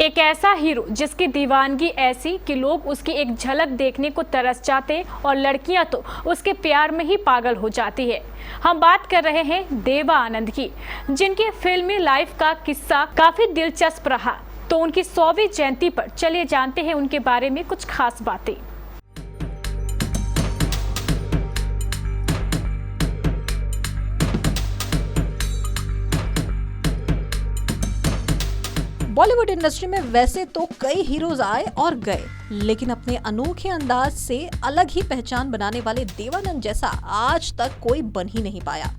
एक ऐसा हीरो जिसकी दीवानगी ऐसी कि लोग उसकी एक झलक देखने को तरस जाते और लड़कियां तो उसके प्यार में ही पागल हो जाती है। हम बात कर रहे हैं देवा आनंद की, जिनकी फिल्मी लाइफ का किस्सा काफी दिलचस्प रहा। तो उनकी 100वीं जयंती पर चलिए जानते हैं उनके बारे में कुछ खास बातें। बॉलीवुड इंडस्ट्री में वैसे तो कई हीरोज आए और गए, लेकिन अपने अनोखे अंदाज से अलग ही पहचान बनाने वाले देवानंद जैसा आज तक कोई बन ही नहीं पाया।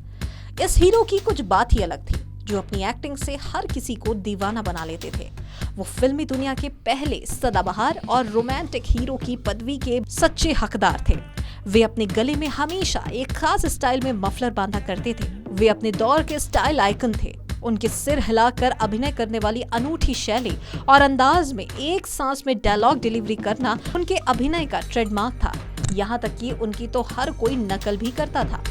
इस हीरो की कुछ बात ही अलग थी, जो अपनी एक्टिंग से हर किसी को दीवाना बना लेते थे। वो फिल्मी दुनिया के पहले सदाबहार और रोमांटिक हीरो की पदवी के सच्चे हकदार थे। वे अपने गले में हमेशा एक खास स्टाइल में मफलर बांधा करते थे। वे अपने दौर के स्टाइल आइकन थे। उनके सिर हिलाकर अभिनय करने वाली अनूठी शैली और अंदाज में एक सांस में डायलॉग डिलीवरी करना उनके अभिनय का ट्रेडमार्क था। यहाँ तक कि उनकी तो हर कोई नकल भी करता था।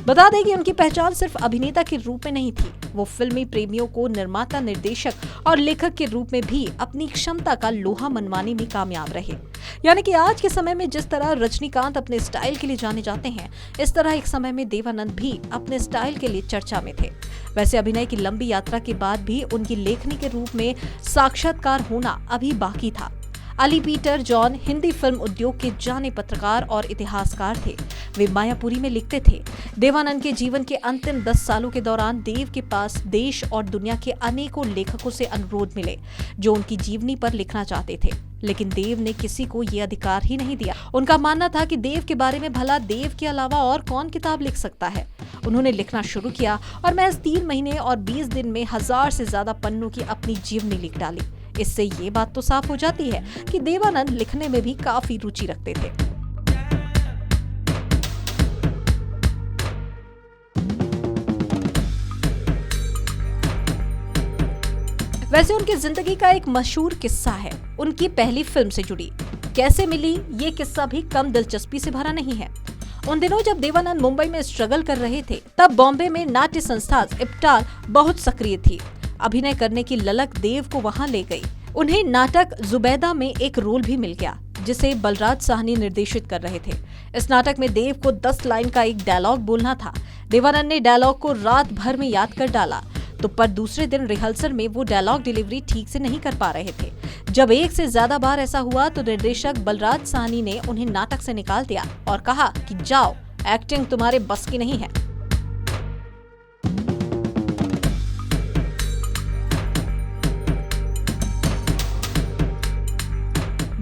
बता दें कि उनकी पहचान सिर्फ अभिनेता के रूप में नहीं थी, वो फिल्मी प्रेमियों को निर्माता, निर्देशक और लेखक के रूप में भी अपनी क्षमता का लोहा मनवाने में कामयाब रहे। यानी कि आज के समय में जिस तरह रजनीकांत अपने स्टाइल के लिए जाने जाते हैं, इस तरह एक समय में देवानंद भी अपने स्टाइल के लिए चर्चा में थे। वैसे अभिनय की लंबी यात्रा के बाद भी उनकी लेखनी के रूप में साक्षात्कार होना अभी बाकी था। Ali Peter John Hindi film उद्योग के जाने पत्रकार और इतिहासकार थे। वे मायापुरी में लिखते थे। देवानंद के जीवन के अंतिम 10 सालों के दौरान देव के पास देश और दुनिया के अनेकों लेखकों से अनुरोध मिले, जो उनकी जीवनी पर लिखना चाहते थे, लेकिन देव ने किसी को ये अधिकार ही नहीं दिया। उनका मानना था कि देव के बारे में भला देव के अलावा और कौन किताब लिख सकता है। उन्होंने लिखना शुरू किया और महज 3 महीने और 20 दिन में 1000 से ज्यादा पन्नों की अपनी जीवनी लिख डाली। इससे ये बात तो साफ हो जाती है कि देवानंद लिखने में भी काफी रुचि रखते थे। वैसे उनकी जिंदगी का एक मशहूर किस्सा है उनकी पहली फिल्म से जुड़ी। कैसे मिली ये किस्सा भी कम दिलचस्पी से भरा नहीं है। उन दिनों जब देवानंद मुंबई में स्ट्रगल कर रहे थे, तब बॉम्बे में नाट्य संस्था इप्टार बहुत सक्रिय थी। अभिनय करने की ललक देव को वहां ले गई। उन्हें नाटक जुबैदा में एक रोल भी मिल गया, जिसे बलराज साहनी निर्देशित कर रहे थे। इस नाटक में देव को 10 लाइन का एक डायलॉग बोलना था। देवानंद ने डायलॉग को रात भर में याद कर डाला, तो पर दूसरे दिन रिहर्सल में वो डायलॉग डिलीवरी ठीक से नहीं कर पा रहे थे। जब एक से ज्यादा बार ऐसा हुआ तो निर्देशक बलराज साहनी ने उन्हें नाटक से निकाल दिया और कहा कि जाओ, एक्टिंग तुम्हारे बस की नहीं है।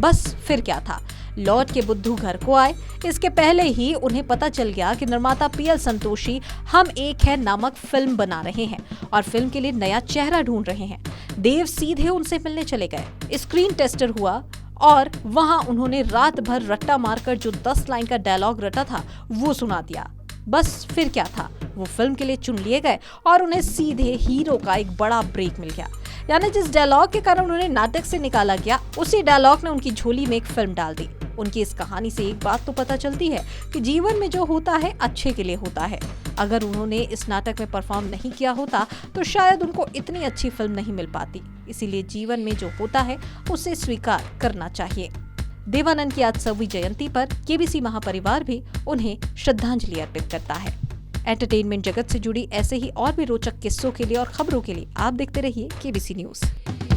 बस फिर क्या था, लौट के बुद्धू घर को आए। इसके पहले ही उन्हें पता चल गया कि निर्माता पीएल संतोषी हम एक है नामक फिल्म बना रहे हैं और फिल्म के लिए नया चेहरा ढूंढ रहे हैं। देव सीधे उनसे मिलने चले गए। स्क्रीन टेस्टर हुआ और वहां उन्होंने रात भर रट्टा मारकर जो 10 लाइन का डायलॉग रटा था वो सुना दिया। बस फिर क्या था, वो फिल्म के लिए चुन लिए गए और उन्हें सीधे हीरो का एक बड़ा ब्रेक मिल गया। यानी जिस डायलॉग के कारण उन्हें नाटक से निकाला गया, उसी डायलॉग ने उनकी झोली में एक फिल्म डाल दी। उनकी इस कहानी से एक बात तो पता चलती है कि जीवन में जो होता है अच्छे के लिए होता है। अगर उन्होंने इस नाटक में परफॉर्म नहीं किया होता तो शायद उनको इतनी अच्छी फिल्म नहीं मिल पाती। इसीलिए जीवन में जो होता है उसे स्वीकार करना चाहिए। देवानंद की आज 100वीं जयंती पर केबीसी महापरिवार भी उन्हें श्रद्धांजलि अर्पित करता है। एंटरटेनमेंट जगत से जुड़ी ऐसे ही और भी रोचक किस्सों के लिए और खबरों के लिए आप देखते रहिए केबीसी न्यूज।